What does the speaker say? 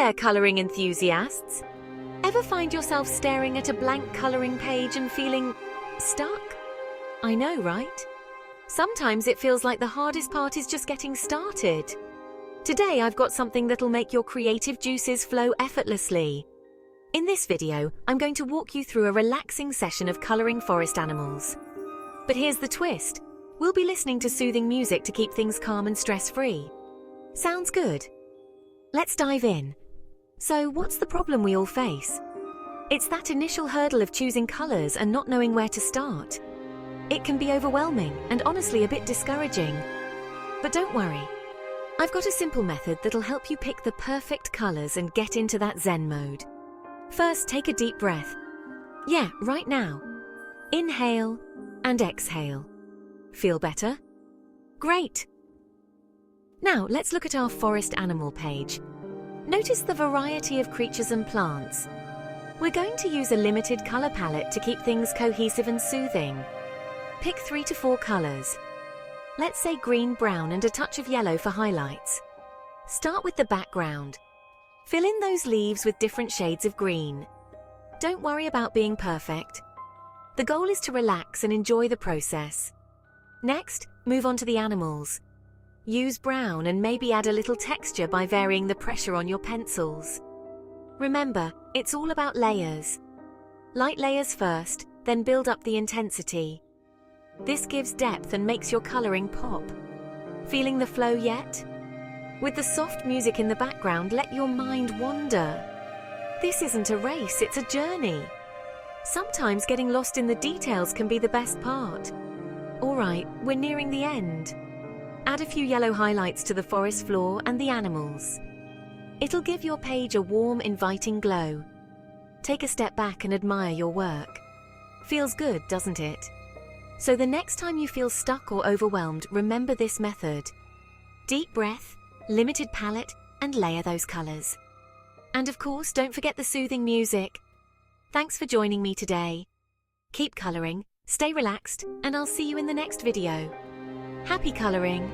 there, colouring enthusiasts! Ever find yourself staring at a blank colouring page and feeling stuck? I know, right? Sometimes it feels like the hardest part is just getting started. Today I've got something that'll make your creative juices flow effortlessly. In this video, I'm going to walk you through a relaxing session of colouring forest animals. But here's the twist. We'll be listening to soothing music to keep things calm and stress-free. Sounds good? Let's dive in. So, what's the problem we all face? It's that initial hurdle of choosing colours and not knowing where to start. It can be overwhelming and honestly a bit discouraging. But don't worry. I've got a simple method that'll help you pick the perfect colours and get into that Zen mode. First, take a deep breath. Yeah, right now. Inhale and exhale. Feel better? Great! Now, let's look at our forest animal page. Notice the variety of creatures and plants. We're going to use a limited colour palette to keep things cohesive and soothing. Pick 3 to 4 colours. Let's say green, brown and a touch of yellow for highlights. Start with the background. Fill in those leaves with different shades of green. Don't worry about being perfect. The goal is to relax and enjoy the process. Next, move on to the animals. Use brown and maybe add a little texture by varying the pressure on your pencils. Remember, it's all about layers. Light layers first, then build up the intensity. This gives depth and makes your colouring pop. Feeling the flow yet? With the soft music in the background, let your mind wander. This isn't a race, it's a journey. Sometimes getting lost in the details can be the best part. Alright, we're nearing the end. Add a few yellow highlights to the forest floor and the animals. It'll give your page a warm, inviting glow. Take a step back and admire your work. Feels good, doesn't it? So the next time you feel stuck or overwhelmed, remember this method. Deep breath, limited palette, and layer those colours. And of course, don't forget the soothing music. Thanks for joining me today. Keep colouring, stay relaxed, and I'll see you in the next video. Happy colouring!